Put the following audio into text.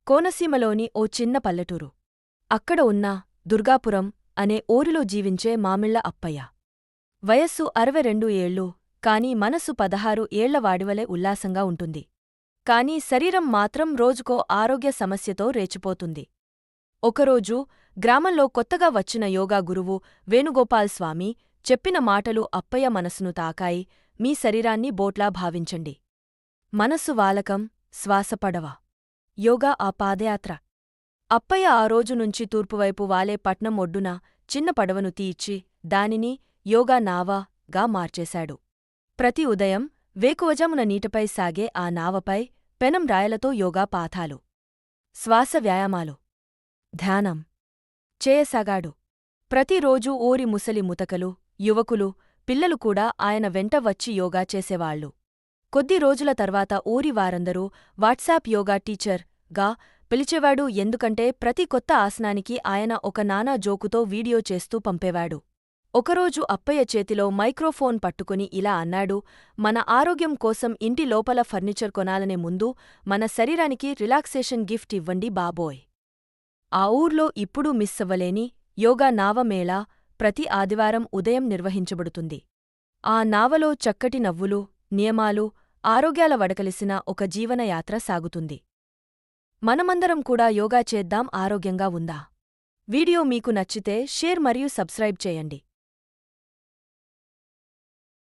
కోనసీమలోని ఓ చిన్న పల్లెటూరు. అక్కడ ఉన్న దుర్గాపురం అనే ఊరిలో జీవించే మామిళ్ళ అప్పయ్య. వయస్సు 62 ఏళ్ళు, కాని మనసు 16 ఏళ్ల వాడివలె ఉల్లాసంగా ఉంటుంది. కాని శరీరం మాత్రం రోజుకో ఆరోగ్య సమస్యతో రేచిపోతుంది. ఒకరోజు గ్రామంలో కొత్తగా వచ్చిన యోగా గురువు వేణుగోపాల్స్వామి చెప్పిన మాటలు అప్పయ్య మనసును తాకాయి. మీ శరీరాన్ని బోట్లా భావించండి. మనసు వాలకం, శ్వాస పడవ. యోగా ఆ పాదయాత్ర. అప్పయ్య ఆ రోజునుంచి తూర్పువైపు వాలే పట్నం ఒడ్డున చిన్న పడవను తీయిచ్చి దానిని యోగా నావగా మార్చేశాడు. ప్రతి ఉదయం వేకువజామున నీటిపై సాగే ఆ నావపై పెనం రాయలతో యోగా పాఠాలు, శ్వాస వ్యాయామాలు, ధ్యానం చేయసాగాడు. ప్రతిరోజూ ఊరి ముసలి ముతకలు, యువకులు, పిల్లలు కూడా ఆయన వెంట వచ్చి యోగా చేసేవాళ్లు. కొద్ది రోజుల తర్వాత ఊరి వారందరూ వాట్సాప్ యోగా టీచర్ గా పిలిచేవాడు. ఎందుకంటే ప్రతి కొత్త ఆసనానికి ఆయన ఒక నానా జోకుతో వీడియో చేస్తూ పంపేవాడు. ఒకరోజు అప్పయ్య చేతిలో మైక్రోఫోన్ పట్టుకుని ఇలా అన్నాడు: మన ఆరోగ్యం కోసం ఇంటి లోపల ఫర్నిచర్ కొనాలనే ముందు మన శరీరానికి రిలాక్సేషన్ గిఫ్ట్ ఇవ్వండి బాబోయ్. ఆ ఊర్లో ఇప్పుడు మిస్సవ్వలేని యోగా నావ మేళా ప్రతి ఆదివారం ఉదయం నిర్వహించబడుతుంది. ఆ నావలో చక్కటి నవ్వులు, నియమాలు, ఆరోగ్యాల వడకలిసిన ఒక జీవనయాత్ర సాగుతుంది. మనమందరం కూడా యోగా చేద్దాం. ఆరోగ్యంగా ఉందా? వీడియో మీకు నచ్చితే షేర్ మరియు సబ్స్క్రైబ్ చేయండి.